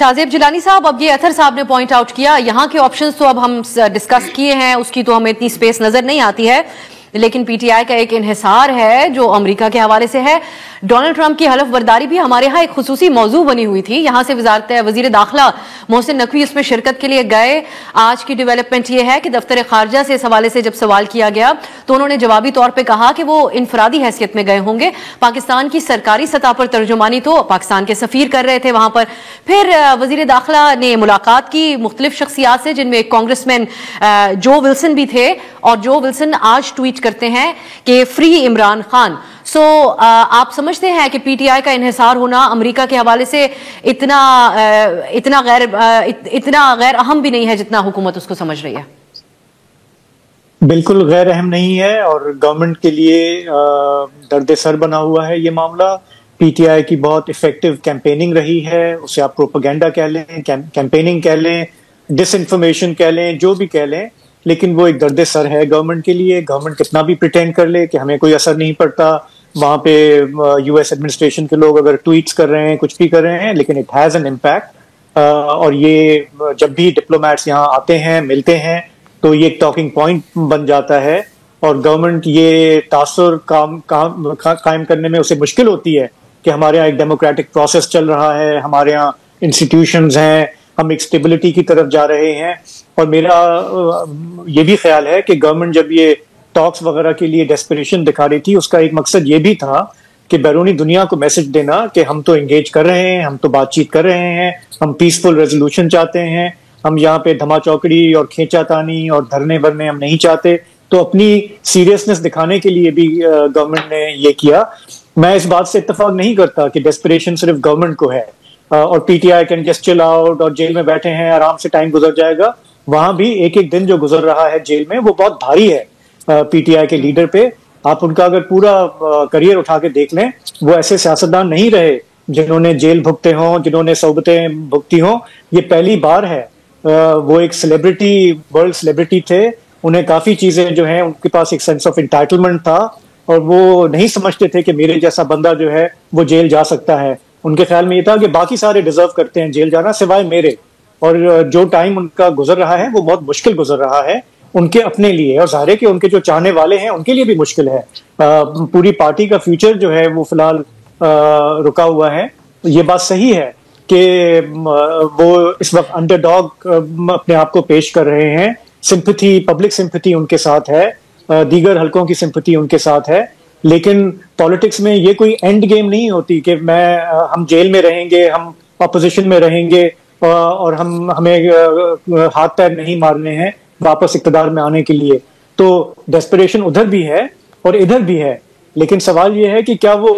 शाहजेब जिलानी साहब, अब ये अथर साहब ने पॉइंट आउट किया, यहाँ के ऑप्शंस तो अब हम डिस्कस किए हैं, उसकी तो हमें इतनी स्पेस नजर नहीं आती है, लेकिन पीटीआई का एक इन्हिसार है जो अमेरिका के हवाले से है। डोनाल्ड ट्रंप की हलफ बर्दारी भी हमारे यहाँ एक खुसूसी मौजू बनी हुई थी। यहाँ से वजीर दाखिला मोहसिन नकवी इसमें शिरकत के लिए गए। आज की डेवलपमेंट ये है कि दफ्तर खारजा से इस हवाले से जब सवाल किया गया तो उन्होंने जवाबी तौर पर कहा कि वो इनफरादी हैसियत में गए होंगे। पाकिस्तान की सरकारी सतह पर तर्जुमानी तो पाकिस्तान के सफीर कर रहे थे वहां पर। फिर वजीर दाखिला ने मुलाकात की मुख्तलिफ शख्सियात से, जिनमें कांग्रेसमैन जो विल्सन भी थे, और जो विल्सन आज ट्वीट करते हैं कि फ्री इमरान खान। आप समझते हैं कि पीटीआई का इन्हिसार होना अमेरिका के हवाले से इतना गैर अहम भी नहीं है जितना हुकूमत उसको समझ रही है? बिल्कुल गैर अहम नहीं है, और गवर्नमेंट के लिए दर्द सर बना हुआ है ये मामला। पीटीआई की बहुत इफेक्टिव कैंपेनिंग रही है, उसे आप प्रोपेगेंडा कह लें, कैंपेनिंग कह लें, डिसइंफॉर्मेशन कह लें, जो भी कह लें, लेकिन वो एक दर्द सर है गवर्नमेंट के लिए। गवर्नमेंट कितना भी प्रिटेंड कर ले कि हमें कोई असर नहीं पड़ता, वहाँ पे यूएस एडमिनिस्ट्रेशन के लोग अगर ट्वीट्स कर रहे हैं, कुछ भी कर रहे हैं, लेकिन इट हैज़ एन इम्पैक्ट। और ये जब भी डिप्लोमेट्स यहाँ आते हैं, मिलते हैं, तो ये एक टॉकिंग पॉइंट बन जाता है, और गवर्नमेंट ये तासुर कायम करने में उसे मुश्किल होती है कि हमारे यहाँ एक डेमोक्रेटिक प्रोसेस चल रहा है, हमारे यहाँ इंस्टीट्यूशंस हैं, हम एक स्टेबिलिटी की तरफ जा रहे हैं। और मेरा ये भी ख्याल है कि गवर्नमेंट जब ये टॉक्स वगैरह के लिए डेस्परेशन दिखा रही थी, उसका एक मकसद ये भी था कि बैरूनी दुनिया को मैसेज देना कि हम तो एंगेज कर रहे हैं, हम तो बातचीत कर रहे हैं, हम पीसफुल रेजोल्यूशन चाहते हैं, हम यहाँ पे धमा चौकड़ी और खींचातानी और धरने भरने हम नहीं चाहते। तो अपनी सीरियसनेस दिखाने के लिए भी गवर्नमेंट ने ये किया। मैं इस बात से इत्तेफाक नहीं करता कि डेस्परेशन सिर्फ गवर्नमेंट को है और PTI can just chill out और जेल में बैठे हैं, आराम से टाइम गुजर जाएगा। वहां भी एक एक दिन जो गुजर रहा है जेल में, वो बहुत भारी है पीटीआई के लीडर पे। आप उनका अगर पूरा करियर उठा के देख लें, वो ऐसे सियासतदान नहीं रहे जिन्होंने जेल भुगते हों, जिन्होंने सौबतें भुगती हों। ये पहली बार है। वो एक सेलिब्रिटी, वर्ल्ड सेलिब्रिटी थे, उन्हें काफी चीजें जो हैं, उनके पास एक सेंस ऑफ इंटाइटलमेंट था, और वो नहीं समझते थे कि मेरे जैसा बंदा जो है वो जेल जा सकता है। उनके ख्याल में ये था कि बाकी सारे डिजर्व करते हैं जेल जाना सिवाय मेरे। और जो टाइम उनका गुजर रहा है वो बहुत मुश्किल गुजर रहा है उनके अपने लिए, और ज़ाहिर है कि उनके जो चाहने वाले हैं उनके लिए भी मुश्किल है। पूरी पार्टी का फ्यूचर जो है वो फिलहाल रुका हुआ है। ये बात सही है कि वो इस वक्त अंडरडॉग अपने आप को पेश कर रहे हैं। सिंपैथी, पब्लिक सिंपैथी उनके साथ है, दीगर हलकों की सिंपैथी उनके साथ है, लेकिन पॉलिटिक्स में ये कोई एंड गेम नहीं होती कि हम जेल में रहेंगे, हम अपोजिशन में रहेंगे और हमें हाथ पैर नहीं मारने हैं वापस इक़्तिदार में आने के लिए। तो डेस्परेशन उधर भी है और इधर भी है, लेकिन सवाल ये है कि क्या वो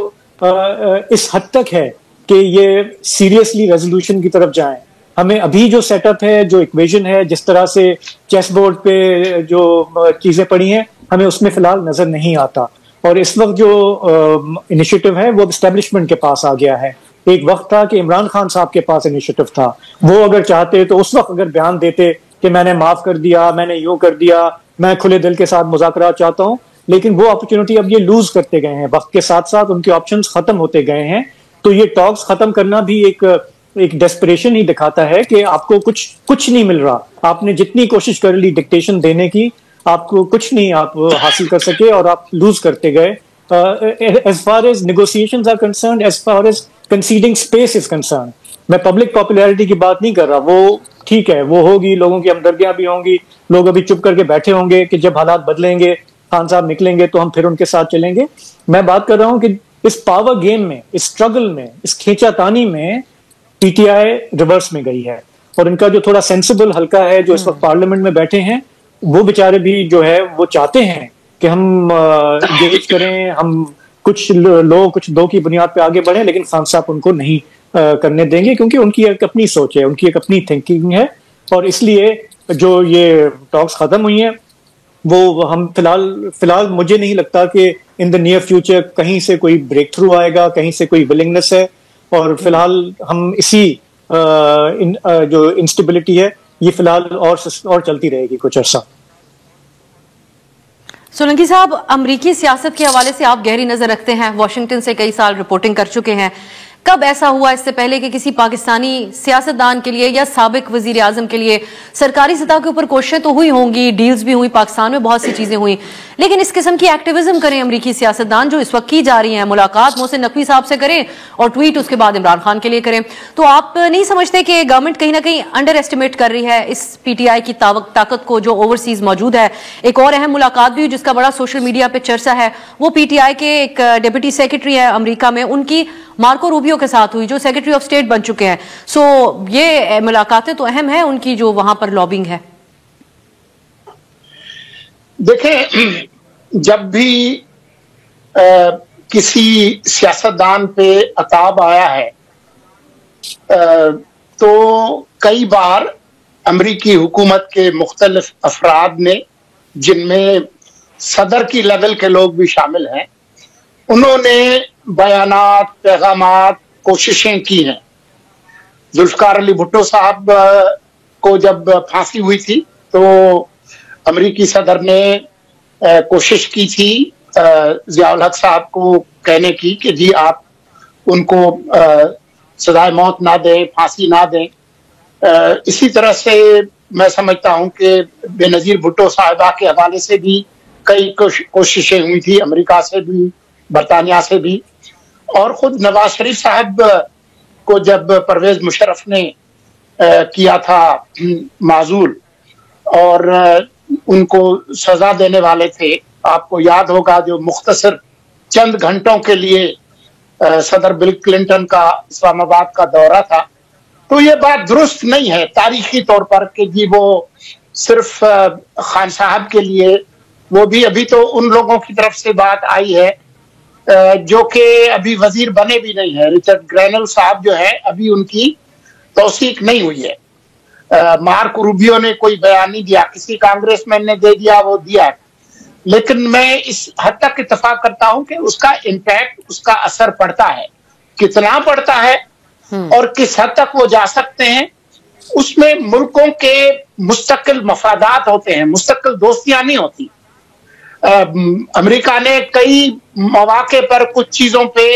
इस हद तक है कि ये सीरियसली रेजोल्यूशन की तरफ जाएं। हमें अभी जो सेटअप है, जो इक्वेशन है, जिस तरह से चेस बोर्ड पे जो चीजें पड़ी हैं, हमें उसमें फिलहाल नजर नहीं आता। और इस वक्त जो इनिशिएटिव है वो एस्टेब्लिशमेंट के पास आ गया है। एक वक्त था कि इमरान खान साहब के पास इनिशिएटिव था, वो अगर चाहते तो उस वक्त अगर बयान देते कि मैंने माफ कर दिया, मैंने यूं कर दिया, मैं खुले दिल के साथ मुज़ाकरात चाहता हूं, लेकिन वो अपॉर्चुनिटी अब ये लूज करते गए हैं, वक्त के साथ साथ उनके ऑप्शंस खत्म होते गए हैं। तो ये टॉक्स खत्म करना भी एक डेस्परेशन ही दिखाता है कि आपको कुछ नहीं मिल रहा। आपने जितनी कोशिश कर ली डिक्टेशन देने की, आपको कुछ नहीं आप हासिल कर सके और आप लूज करते गए। as far as negotiations are concerned, as far as conceding space is concerned, मैं पब्लिक पॉपुलैरिटी की बात नहीं कर रहा। वो ठीक है, वो होगी, लोगों की हमदर्दियां भी होंगी, लोग अभी चुप करके बैठे होंगे कि जब हालात बदलेंगे, खान साहब निकलेंगे तो हम फिर उनके साथ चलेंगे। मैं बात कर रहा हूं कि इस पावर गेम में, इस स्ट्रगल में, इस खींचातानी में पीटीआई रिवर्स में गई है। और इनका जो थोड़ा सेंसिबल हल्का है, जो इस वक्त पार्लियामेंट में बैठे हैं, वो बेचारे भी जो है वो चाहते हैं कि हम इंगेज करें, हम कुछ लोग कुछ दो की बुनियाद पे आगे बढ़े, लेकिन खान साहब उनको नहीं करने देंगे, क्योंकि उनकी एक अपनी सोच है, उनकी एक अपनी थिंकिंग है। और इसलिए जो ये टॉक्स खत्म हुई हैं, वो हम फिलहाल मुझे नहीं लगता कि इन द नियर फ्यूचर कहीं से कोई ब्रेक थ्रू आएगा, कहीं से कोई विलिंगनेस है। और फिलहाल हम इसी जो इंस्टेबिलिटी है, ये फिलहाल और चलती रहेगी कुछ अर्सा। सोलंकी साहब, अमरीकी सियासत के हवाले से आप गहरी नजर रखते हैं, वाशिंगटन से कई साल रिपोर्टिंग कर चुके हैं। کب ایسا ہوا اس سے پہلے کہ کسی پاکستانی سیاستدان کے لیے یا سابق وزیر اعظم کے لیے سرکاری سطح کے اوپر کوششیں تو ہوئی ہوں گی, ڈیلز بھی ہوئی, پاکستان میں بہت سی چیزیں ہوئی, لیکن اس قسم کی ایکٹیویزم کریں امریکی سیاستدان جو اس وقت کی جا رہی ہیں, ملاقات محسن نقوی صاحب سے کریں اور ٹویٹ اس کے بعد عمران خان کے لیے کریں, تو آپ نہیں سمجھتے کہ گورنمنٹ کہیں نہ کہیں انڈر ایسٹیمیٹ کر رہی ہے اس پی ٹی آئی کی طاقت کو جو اوورسیز موجود ہے؟ ایک اور اہم ملاقات بھی جس کا بڑا سوشل میڈیا پہ چرچا ہے وہ پی ٹی آئی کے ایک ڈپٹی سیکرٹری ہے امریکہ میں, ان کی مارکو روبیو کے ساتھ ہوئی جو سیکرٹری آف اسٹیٹ بن چکے ہیں. سو یہ ملاقاتیں تو اہم ہیں ان کی جو وہاں پر لابنگ ہے. دیکھیں, جب بھی کسی سیاستدان پہ عتاب آیا ہے تو کئی بار امریکی حکومت کے مختلف افراد نے, جن میں صدر کی لیول کے لوگ بھی شامل ہیں, انہوں نے بیانات, پیغامات, کوششیں کی ہیں. ذوالفقار علی بھٹو صاحب کو جب پھانسی ہوئی تھی تو امریکی صدر نے کوشش کی تھی ضیاء الحق صاحب کو کہنے کی کہ جی آپ ان کو سزائے موت نہ دیں, پھانسی نہ دیں. اسی طرح سے میں سمجھتا ہوں کہ بے نظیر بھٹو صاحبہ کے حوالے سے بھی کئی کوششیں ہوئی تھی, امریکہ سے بھی, برطانیہ سے بھی. اور خود نواز شریف صاحب کو جب پرویز مشرف نے کیا تھا معزول اور ان کو سزا دینے والے تھے, آپ کو یاد ہوگا جو مختصر چند گھنٹوں کے لیے صدر بل کلنٹن کا اسلام آباد کا دورہ تھا, تو یہ بات درست نہیں ہے تاریخی طور پر کہ جی وہ صرف خان صاحب کے لیے, وہ بھی ابھی تو ان لوگوں کی طرف سے بات آئی ہے جو کہ ابھی وزیر بنے بھی نہیں ہے. رچرڈ گرینل صاحب جو ہے ابھی ان کی توثیق نہیں ہوئی ہے. مارک روبیو نے کوئی بیان نہیں دیا, کسی کانگریس مین نے دے دیا, وہ دیا. لیکن میں اس حد تک اتفاق کرتا ہوں کہ اس کا امپیکٹ, اس کا اثر پڑتا ہے. کتنا پڑتا ہے اور کس حد تک وہ جا سکتے ہیں, اس میں ملکوں کے مستقل مفادات ہوتے ہیں, مستقل دوستیاں نہیں ہوتی. امریکہ نے کئی مواقع پر کچھ چیزوں پہ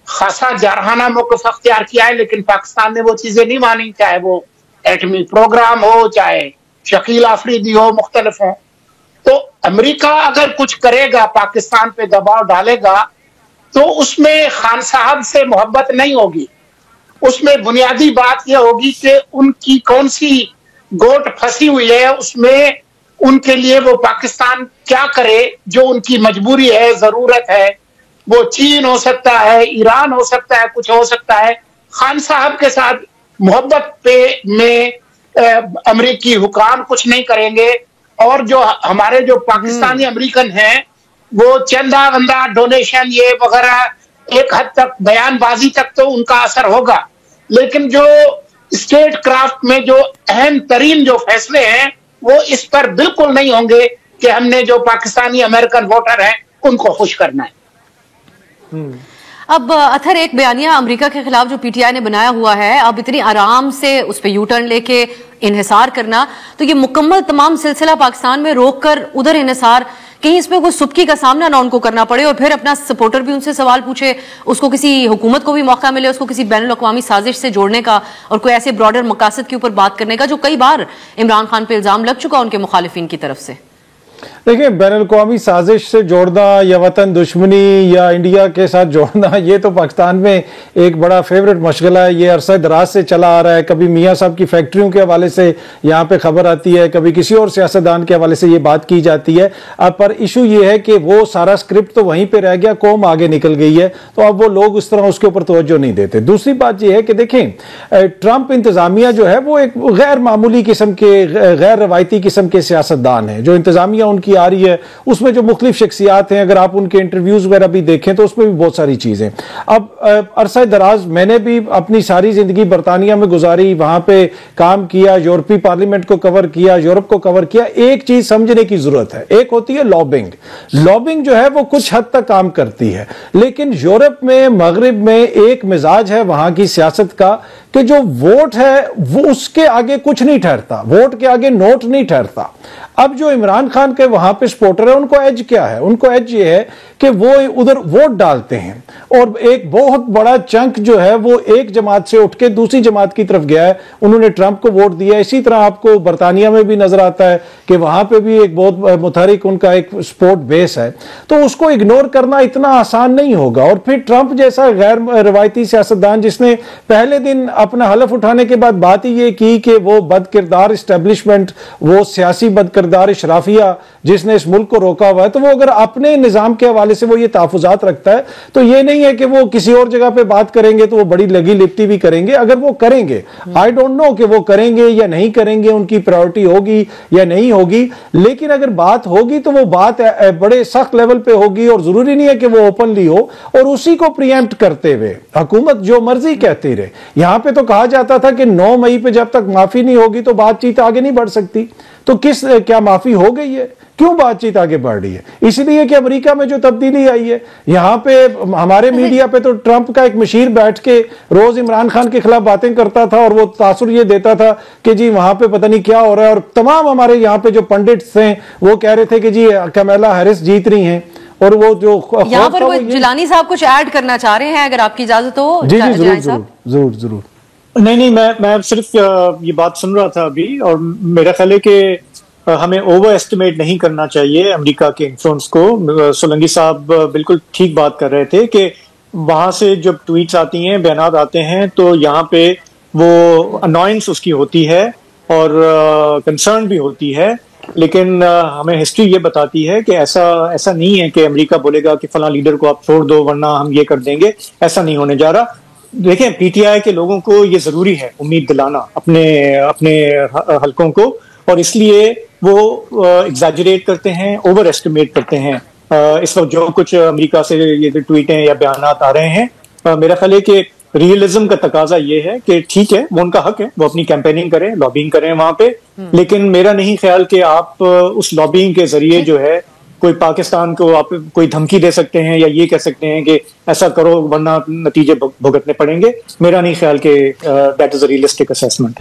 خاصا جارحانہ موقف اختیار کیا ہے, لیکن پاکستان نے وہ چیزیں نہیں مانی, چاہے وہ ایٹمی پروگرام ہو, چاہے شکیل آفریدی ہو, مختلف ہوں. تو امریکہ اگر کچھ کرے گا, پاکستان پہ دباؤ ڈالے گا, تو اس میں خان صاحب سے محبت نہیں ہوگی. اس میں بنیادی بات یہ ہوگی کہ ان کی کون سی گوٹ پھنسی ہوئی ہے, اس میں ان کے لیے وہ پاکستان کیا کرے جو ان کی مجبوری ہے, ضرورت ہے. وہ چین ہو سکتا ہے, ایران ہو سکتا ہے, کچھ ہو سکتا ہے. خان صاحب کے ساتھ محبت پہ میں امریکی حکام کچھ نہیں کریں گے, اور جو ہمارے جو پاکستانی امریکن ہیں وہ چندہ وندہ, ڈونیشن, یہ وغیرہ ایک حد تک بیان بازی تک تو ان کا اثر ہوگا, لیکن جو اسٹیٹ کرافٹ میں جو اہم ترین جو فیصلے ہیں وہ اس پر بالکل نہیں ہوں گے کہ ہم نے جو پاکستانی امریکن ووٹر ہیں ان کو خوش کرنا ہے. اب اطہر, ایک بیانیہ امریکہ کے خلاف جو پی ٹی آئی نے بنایا ہوا ہے, اب اتنی آرام سے اس پہ یو ٹرن لے کے انحصار کرنا, تو یہ مکمل تمام سلسلہ پاکستان میں روک کر ادھر انحصار, کہیں اس میں کوئی سبکی کا سامنا نہ ان کو کرنا پڑے اور پھر اپنا سپورٹر بھی ان سے سوال پوچھے, اس کو کسی حکومت کو بھی موقع ملے اس کو کسی بین الاقوامی سازش سے جوڑنے کا اور کوئی ایسے براڈر مقاصد کے اوپر بات کرنے کا, جو کئی بار عمران خان پہ الزام لگ چکا ان کے مخالفین کی طرف سے. دیکھیں, بین الاقوامی سازش سے جوڑنا یا وطن دشمنی یا انڈیا کے ساتھ جوڑنا, یہ تو پاکستان میں ایک بڑا فیوریٹ مشغلہ ہے, یہ عرصہ دراز سے چلا آ رہا ہے. کبھی میاں صاحب کی فیکٹریوں کے حوالے سے یہاں پہ خبر آتی ہے, کبھی کسی اور سیاستدان کے حوالے سے یہ بات کی جاتی ہے. اب پر ایشو یہ ہے کہ وہ سارا اسکرپٹ تو وہیں پہ رہ گیا, قوم آگے نکل گئی ہے, تو اب وہ لوگ اس طرح اس کے اوپر توجہ نہیں دیتے. دوسری بات یہ ہے کہ دیکھیں, ٹرمپ انتظامیہ جو ہے وہ ایک غیر معمولی قسم کے, غیر روایتی قسم کے سیاستدان ہیں. جو انتظامیہ ان کی آ رہی ہے اس میں جو مختلف شخصیات ہیں, اگر آپ ان کے انٹرویوز وغیرہ بھی دیکھیں تو اس میں بھی بہت ساری چیزیں. اب عرصہ دراز میں نے بھی اپنی ساری زندگی برطانیہ میں گزاری, وہاں پہ کام کیا, یورپی پارلیمنٹ کو کور کیا, یورپ کو کور کیا. ایک چیز سمجھنے کی ضرورت ہے, ایک ہوتی ہے لابنگ. لابنگ جو ہے وہ کچھ حد تک کام کرتی ہے, لیکن یورپ میں, مغرب میں ایک مزاج ہے وہاں کی سیاست کا کہ جو ووٹ ہے وہ اس کے آگے کچھ نہیں ٹھہرتا, ووٹ کے آگے نوٹ نہیں ٹھہرتا. اب جو عمران خان کا के वहां पे सपोर्टर है, उनको एज क्या है? उनको एज ये है कि वो उधर वोट डालते हैं और एक बहुत बड़ा चंक जो है वो एक जमात से उठ के दूसरी जमात की तरफ गया है, उन्होंने ट्रंप को वोट दिया। इसी तरह आपको बरतानिया में भी नजर आता है कि वहां पे भी एक बहुत मुतहरिक उनका एक सपोर्ट बेस है। तो उसको इग्नोर करना इतना आसान नहीं होगा। और फिर ट्रंप जैसा गैर रवायती सियासतदान जिसने पहले दिन अपना हलफ उठाने के बाद बात ही ये की कि वो बदकिरदार इस्टेब्लिशमेंट, वो सियासी बदकिरदार इशराफिया जिसने इस मुल्क को रोका हुआ है, तो वो अगर अपने निजाम के हवाले से वो ये तहफुजात रखता है तो ये नहीं है कि वो किसी और जगह पे बात करेंगे तो वो बड़ी लगी लिपटी भी करेंगे। अगर वो करेंगे, आई डोंट नो कि वो करेंगे या नहीं करेंगे, उनकी प्रायोरिटी होगी या नहीं होगी, लेकिन अगर बात होगी तो वो बात बड़े सख्त लेवल पे होगी और जरूरी नहीं है कि वो ओपनली हो। और उसी को प्रीएम्प्ट करते हुए हुकूमत जो मर्जी कहती रहे। यहां पे तो कहा जाता था कि 9 मई पे जब तक माफी नहीं होगी तो बातचीत आगे नहीं बढ़ सकती। तो क्या माफी हो गई है? क्यों बातचीत आगे बढ़ रही है? इसलिए कि अमेरिका में जो तब्दीली आई है। यहां पे हमारे मीडिया पे तो ट्रंप का एक मशीर बैठ के रोज इमरान खान के खिलाफ बातें करता था और वो तासुर ये देता था कि जी वहां पे पता नहीं क्या हो रहा है। और तमाम हमारे यहाँ पे जो पंडित्स हैं वो कह रहे थे कि जी कमला हैरिस जीत रही हैं। और वो जो यहाँ पर वो जिलानी साहब कुछ ऐड करना चाह रहे हैं, अगर आपकी इजाजत हो। जी जी जरूर। नहीं, मैं सिर्फ ये बात सुन रहा था अभी, और मेरा ख्याल है कि हमें ओवर एस्टिमेट नहीं करना चाहिए अमेरिका के इन्फ्लुएंस को। सोलंकी साहब बिल्कुल ठीक बात कर रहे थे कि वहां से जब ट्वीट्स आती हैं, बयानात आते हैं, तो यहाँ पे वो अनॉयंस उसकी होती है और कंसर्न भी होती है। लेकिन हमें हिस्ट्री ये बताती है कि ऐसा नहीं है कि अमेरिका बोलेगा कि फलां लीडर को आप छोड़ दो वरना हम ये कर देंगे। ऐसा नहीं होने जा रहा। देखें, पीटीआई के लोगों को ये जरूरी है उम्मीद दिलाना अपने हलकों को, और इसलिए वो एग्जैजरेट करते हैं, ओवर एस्टिमेट करते हैं। इस वक्त जो कुछ अमेरिका से ये ट्वीटें या बयानात आ रहे हैं, मेरा ख्याल है कि रियलिज्म का तकाजा ये है कि ठीक है, वो उनका हक है, वो अपनी कैंपेनिंग करें, लॉबिंग करें वहां पे, लेकिन मेरा नहीं ख्याल कि आप उस लॉबिंग के जरिए जो है कोई पाकिस्तान को आप कोई धमकी दे सकते हैं या ये कह सकते हैं कि ऐसा करो वरना नतीजे भुगतने पड़ेंगे। मेरा नहीं ख्याल कि that is a realistic assessment.